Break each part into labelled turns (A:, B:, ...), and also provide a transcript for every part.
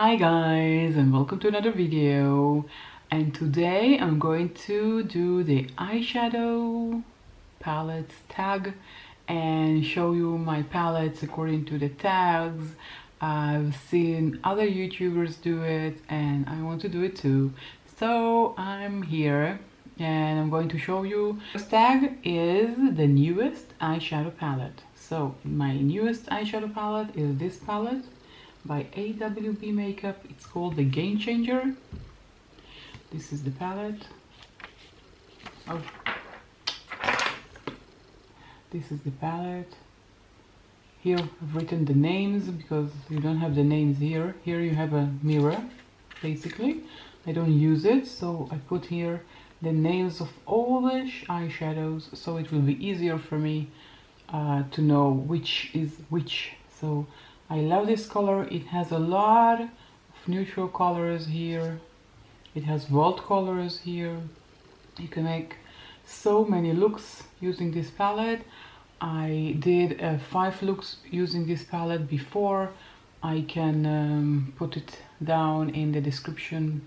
A: Hi guys, and welcome to another video. And today I'm going to do the eyeshadow palette tag and show you my palettes according to the tags. I've seen other YouTubers do it and I want to do it too. So I'm here and I'm going to show you. This tag is the newest eyeshadow palette. So my newest eyeshadow palette is this palette by AWB Makeup. It's called the Game Changer. This is the palette. Oh, this is the palette. Here I've written the names because you don't have the names here. Here you have a mirror, basically. I don't use it, so I put here the names of all the eyeshadows, so it will be easier for me to know which is which. So I love this color. It has a lot of neutral colors here. It has bold colors here. You can make so many looks using this palette. I did 5 looks using this palette before. I can put it down in the description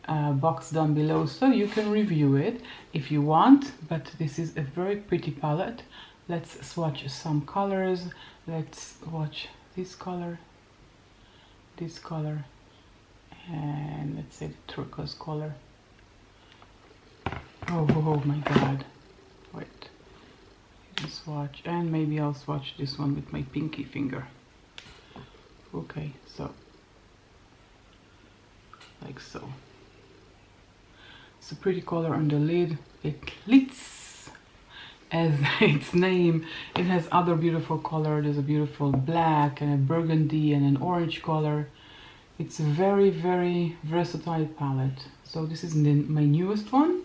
A: box down below so you can review it if you want, but this is a very pretty palette. Let's swatch some colors. Let's watch this color, and let's say the turquoise color. Oh my god, wait, swatch, and maybe I'll swatch this one with my pinky finger. Okay, so like so. It's a pretty color on the lid. It glitz as its name. It has other beautiful color. There's a beautiful black and a burgundy and an orange color. It's a very versatile palette. So this is my newest one.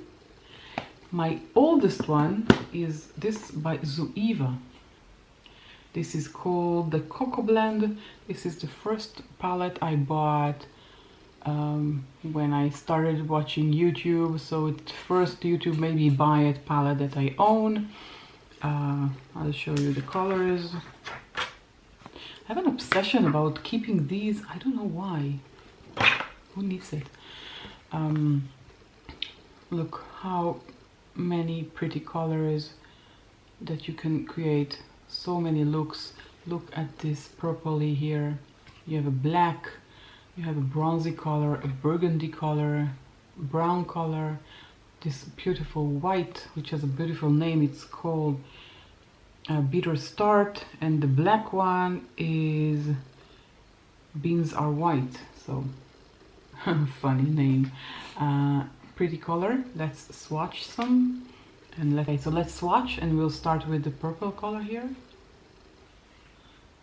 A: My oldest one is this by Zoeva. This is called the Cocoa Blend. This is the first palette I bought when I started watching YouTube. So it's first YouTube made me buy a palette that I own. I'll show you the colors. I have an obsession about keeping these. I don't know why. Who needs it? Look how many pretty colors that you can create. So many looks. Look at this purpley here. You have a black, you have a bronzy color, a burgundy color, brown color, this beautiful white, which has a beautiful name. It's called Bitter Start, and the black one is Beans Are White. So funny name. Pretty color. Let's swatch some, and let's swatch, and we'll start with the purple color here,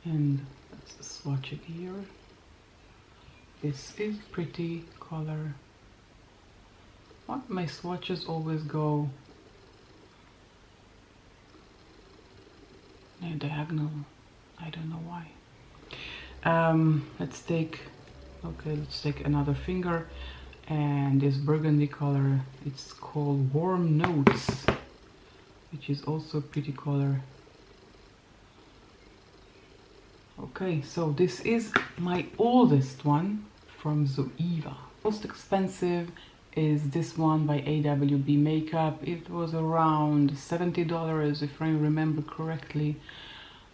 A: and let's swatch it here. This is pretty color. What, my swatches always go diagonal. I don't know why. Let's take another finger, and this burgundy color, it's called Warm Notes, which is also a pretty color. Okay, so this is my oldest one from Zoeva. Most expensive is this one by AWB Makeup. It was around $70 if I remember correctly.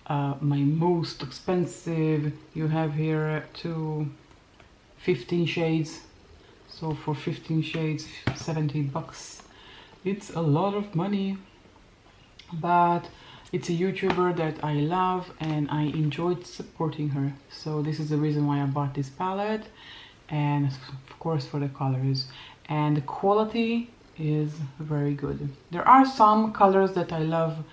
A: My most expensive, you have here 15 shades. So for 15 shades, 70 bucks. It's a lot of money, but it's a YouTuber that I love and I enjoyed supporting her. So this is the reason why I bought this palette, and of course for the colors. And the quality is very good. There are some colors that I love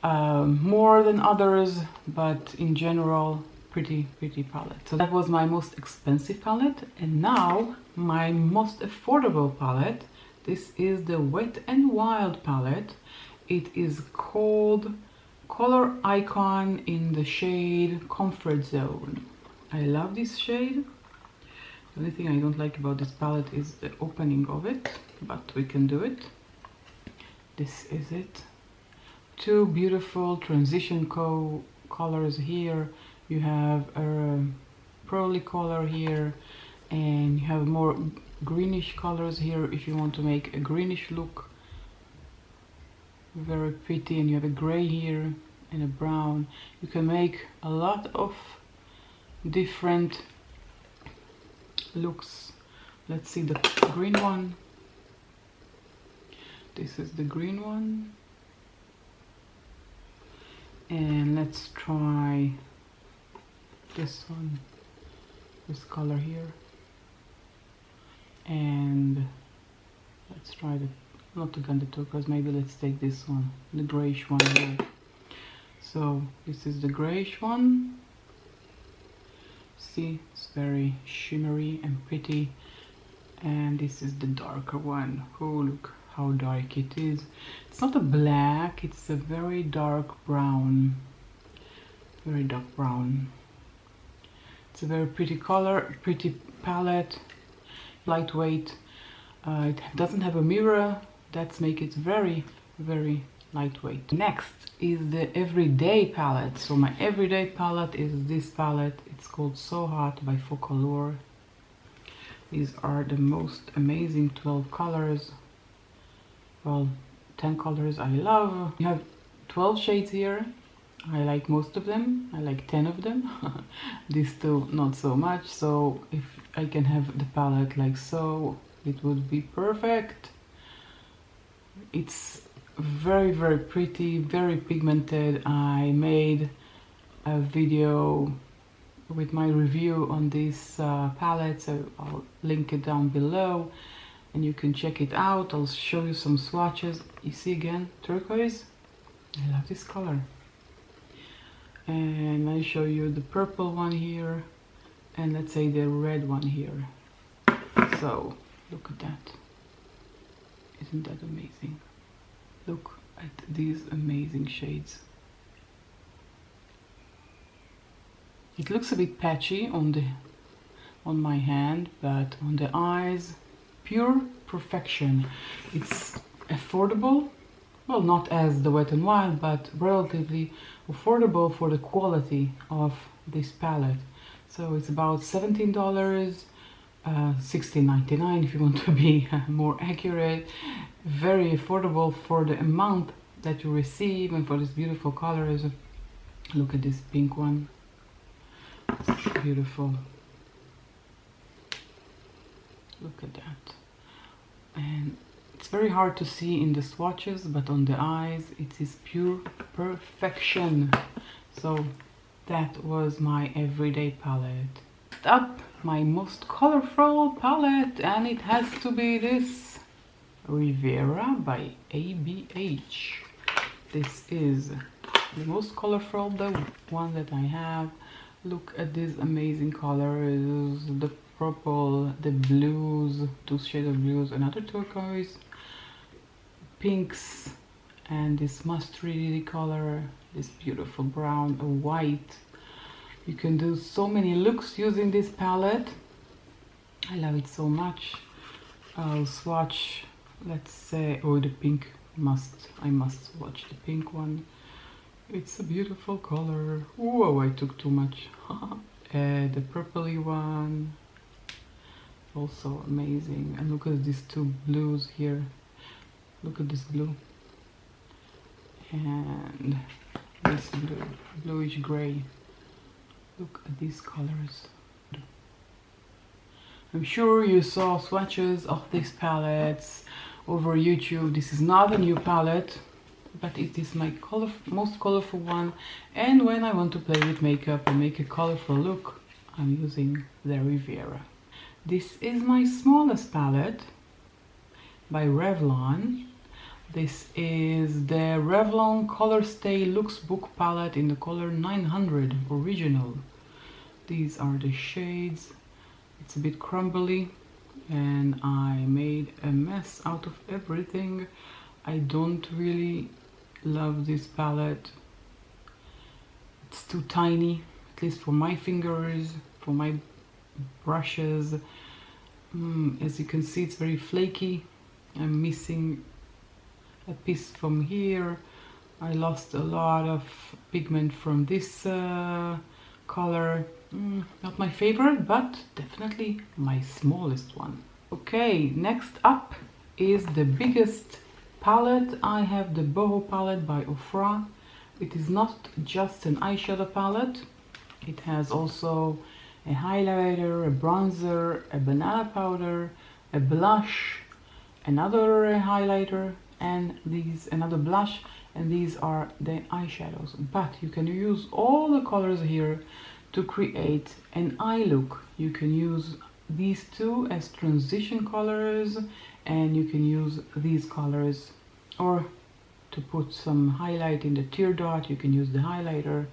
A: more than others, but in general, pretty palette. So that was my most expensive palette, and now my most affordable palette. This is the Wet n Wild palette. It is called Color Icon in the shade Comfort Zone. I love this shade. The only thing I don't like about this palette is the opening of it, but we can do it. This is it. 2 beautiful transition colors here. You have a pearly color here, and you have more greenish colors here if you want to make a greenish look. Very pretty. And you have a gray here and a brown. You can make a lot of different looks. Let's see the green one. This is the green one. And let's try this one, this color here. And let's try the, not again the turquoise, maybe let's take this one, the grayish one here. So this is the grayish one. See, it's very shimmery and pretty. And this is the darker one. Oh, look how dark it is. It's not a black, it's a very dark brown. Very dark brown. It's a very pretty color, pretty palette, lightweight. It doesn't have a mirror, that's make it very, very lightweight. Next is the everyday palette. So my everyday palette is this palette. It's called So Hot by Focallure. These are the most amazing 12 colors. Well, 10 colors I love. You have 12 shades here. I like most of them. I like 10 of them. These two not so much. So if I can have the palette like so, it would be perfect. It's very, very pretty, very pigmented. I made a video with my review on this palette, so I'll link it down below and you can check it out. I'll show you some swatches. You see again, turquoise. I love this color. And I show you the purple one here, and let's say the red one here. So look at that. Isn't that amazing? Look at these amazing shades. It looks a bit patchy on my hand, but on the eyes, pure perfection. It's affordable. Well, not as the Wet n Wild, but relatively affordable for the quality of this palette. So it's about $17, $16.99 if you want to be more accurate. Very affordable for the amount that you receive and for these beautiful colors. Look at this pink one. It's beautiful. Look at that. And it's very hard to see in the swatches, but on the eyes it is pure perfection. So that was my everyday palette. Next up, my most colorful palette, and it has to be this Riviera by ABH. This is the most colorful, the one that I have. Look at these amazing colors, the purple, the blues, two shades of blues, another turquoise, pinks, and this mustardy color, this beautiful brown, a white. You can do so many looks using this palette. I love it so much. I'll swatch, let's say, oh, the pink, I must swatch the pink one. It's a beautiful color. Whoa, I took too much. The purpley one, also amazing. And look at these two blues here. Look at this blue and this blue, bluish gray. Look at these colors. I'm sure you saw swatches of these palettes over YouTube. This is not a new palette, but it is my most colorful one. And when I want to play with makeup and make a colorful look, I'm using the Riviera. This is my smallest palette by Revlon. This is the Revlon Color Stay Looks Book palette in the color 900 original. These are the shades. It's a bit crumbly and I made a mess out of everything. I don't really love this palette. It's too tiny, at least for my fingers, for my brushes. As you can see, it's very flaky. I'm missing a piece from here. I lost a lot of pigment from this color. Not my favorite, but definitely my smallest one. Okay, next up is the biggest palette. I have the Boho palette by Ofra. It is not just an eyeshadow palette. It has also a highlighter, a bronzer, a banana powder, a blush, another highlighter, and another blush, and these are the eyeshadows. But you can use all the colors here to create an eye look. You can use these two as transition colors, and you can use these colors, or to put some highlight in the tear dot, you can use the highlighter.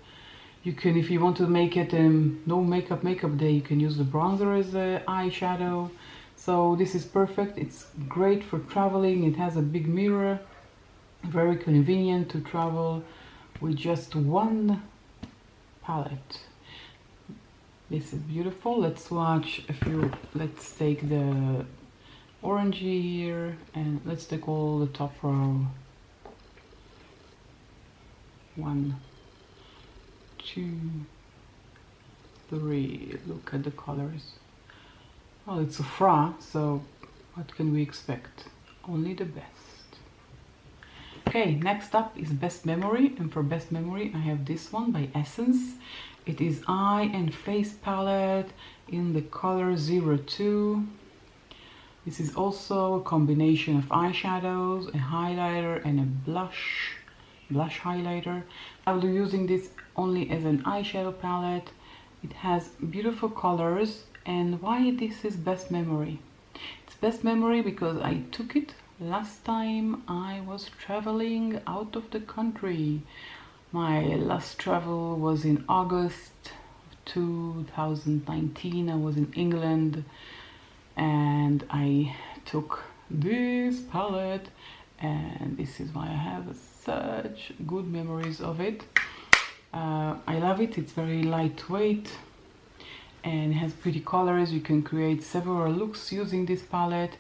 A: You can, if you want to make it no makeup day, you can use the bronzer as an eyeshadow. So this is perfect. It's great for traveling. It has a big mirror, very convenient to travel with just one palette. This is beautiful. Let's watch a few. Let's take the orangey here, and let's take all the top row. 1, 2, 3. Look at the colors. Well, it's Ofra, so what can we expect? Only the best. Okay, next up is Best Memory, and for Best Memory I have this one by Essence. It is Eye and Face Palette in the color 02. This is also a combination of eyeshadows, a highlighter, and a blush highlighter. I'll be using this only as an eyeshadow palette. It has beautiful colors. And why this is Best Memory? It's Best Memory because I took it last time I was traveling out of the country. My last travel was in August 2019. I was in England, and I took this palette, and this is why I have such good memories of it. I love it. It's very lightweight and it has pretty colors. You can create several looks using this palette.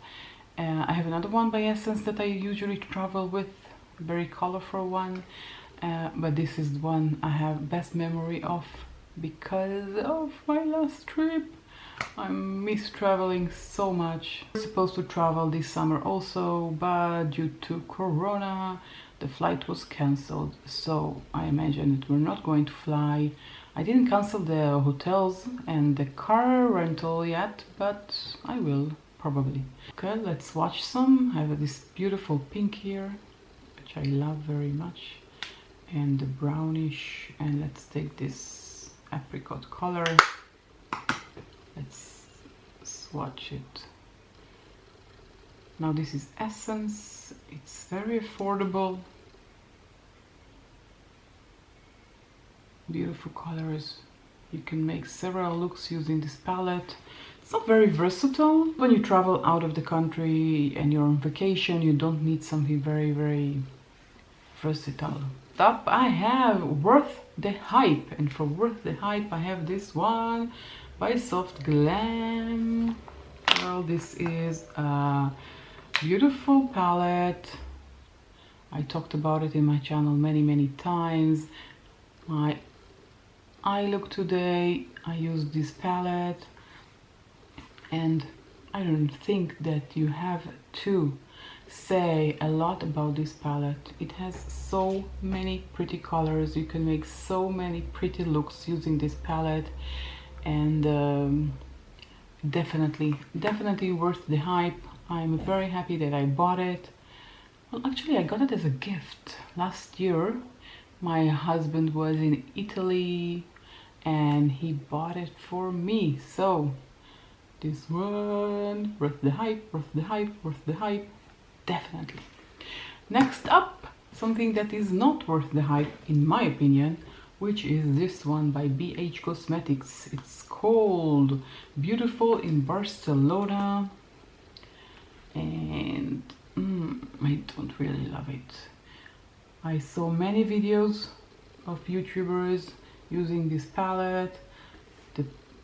A: I have another one by Essence that I usually travel with, a very colorful one, but this is the one I have best memory of because of my last trip. I miss traveling so much. I was supposed to travel this summer also, but due to Corona the flight was cancelled, so I imagine that we're not going to fly. I didn't cancel the hotels and the car rental yet, but I will probably. Okay, let's watch some. I have this beautiful pink here, which I love very much, and the brownish, and let's take this apricot color. Let's swatch it. Now this is Essence. It's very affordable. Beautiful colors. You can make several looks using this palette. It's not very versatile. When you travel out of the country and you're on vacation, you don't need something very, very versatile. Up I have Worth the Hype, and for Worth the Hype I have this one by Soft Glam. Well, this is a beautiful palette. I talked about it in my channel many times. My eye look today, I used this palette, and I don't think that you have to say a lot about this palette. It has so many pretty colors. You can make so many pretty looks using this palette, and definitely worth the hype. I'm very happy that I bought it. Well, actually I got it as a gift last year. My husband was in Italy and he bought it for me, so this one, worth the hype, worth the hype, worth the hype, definitely. Next up, something that is not worth the hype in my opinion, which is this one by BH Cosmetics. It's called Beautiful in Barcelona, and I don't really love it. I saw many videos of YouTubers using this palette.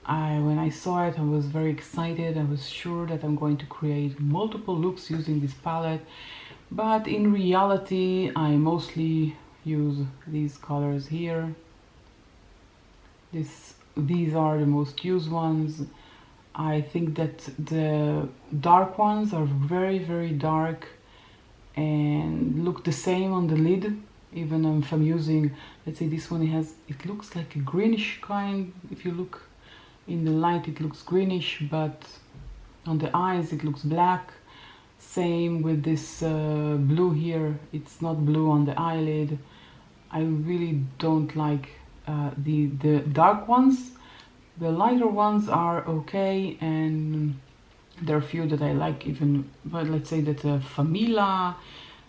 A: When I saw it, I was very excited. I was sure that I'm going to create multiple looks using this palette, but in reality I mostly use these colors here. This these are the most used ones. I think that the dark ones are very dark and look the same on the lid. Even if I'm using, let's say this one, it looks like a greenish kind. If you look in the light it looks greenish, but on the eyes it looks black. Same with this blue here, it's not blue on the eyelid. I really don't like the dark ones. The lighter ones are okay, and there are a few that I like even, but let's say that Famila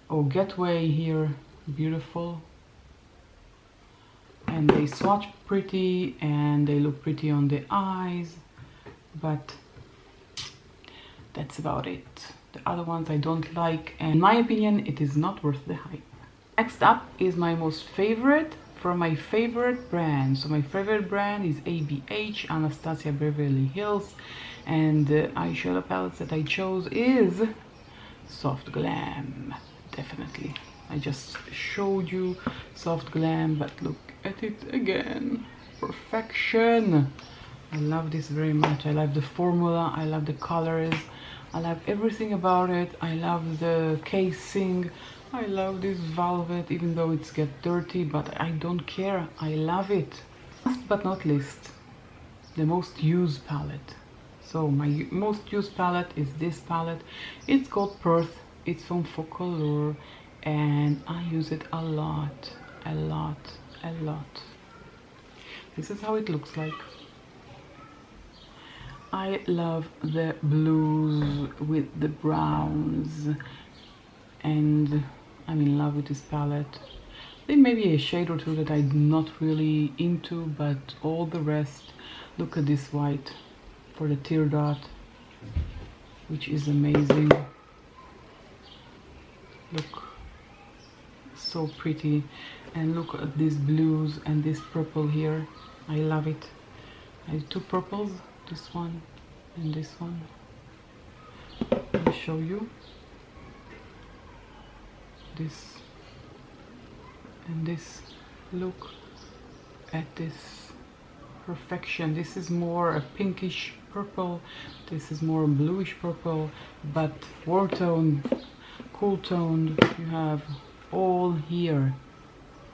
A: or Getaway here, beautiful. And they swatch pretty and they look pretty on the eyes, but that's about it. The other ones I don't like, and in my opinion it is not worth the hype. Next up is my most favorite from my favorite brand. So my favorite brand is ABH, Anastasia Beverly Hills, and the eyeshadow palettes that I chose is Soft Glam. Definitely, I just showed you Soft Glam, but look at it again. Perfection. I love this very much. I love the formula, I love the colors, I love everything about it. I love the casing, I love this velvet, even though it's get dirty, but I don't care, I love it. Last but not least, the most used palette. So my most used palette is this palette. It's called Perth, it's from Focallure, and I use it a lot. This is how it looks like. I love the blues with the browns, and I'm in love with this palette. There may be a shade or two that I'm not really into, but all the rest. Look at this white for the tear dot, which is amazing. Look, so pretty. And look at these blues and this purple here. I love it. I have two purples, this one and this one. Let me show you. This and this. Look at this perfection. This is more a pinkish purple, this is more bluish purple, but warm toned, cool toned, you have all here.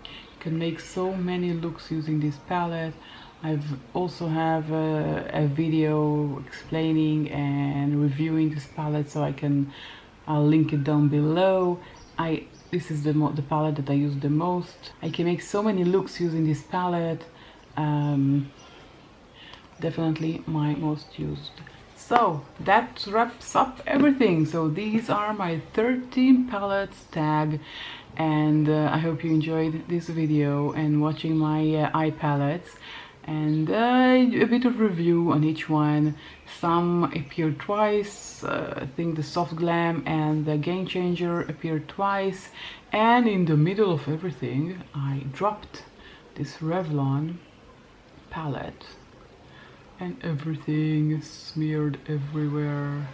A: You can make so many looks using this palette. I've also have a video explaining and reviewing this palette, so I'll link it down below. This is the palette that I use the most. I can make so many looks using this palette. Definitely my most used. So that wraps up everything. So these are my 13 palettes tag, and I hope you enjoyed this video and watching my eye palettes, and a bit of review on each one. Some appeared twice. I think the Soft Glam and the Game Changer appeared twice, and in the middle of everything I dropped this Revlon palette, and everything smeared everywhere.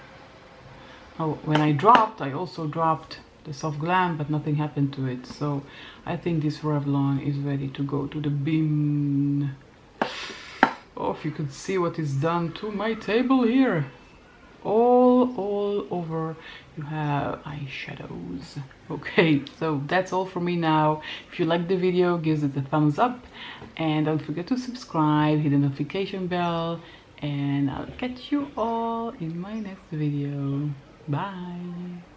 A: Oh, when I dropped, I also dropped the Soft Glam, but nothing happened to it. So I think this Revlon is ready to go to the bin. Oh, if you could see what is done to my table here. All over you have eyeshadows. Okay, so that's all for me now. If you like the video, give it a thumbs up, and don't forget to subscribe, hit the notification bell, and I'll catch you all in my next video. Bye.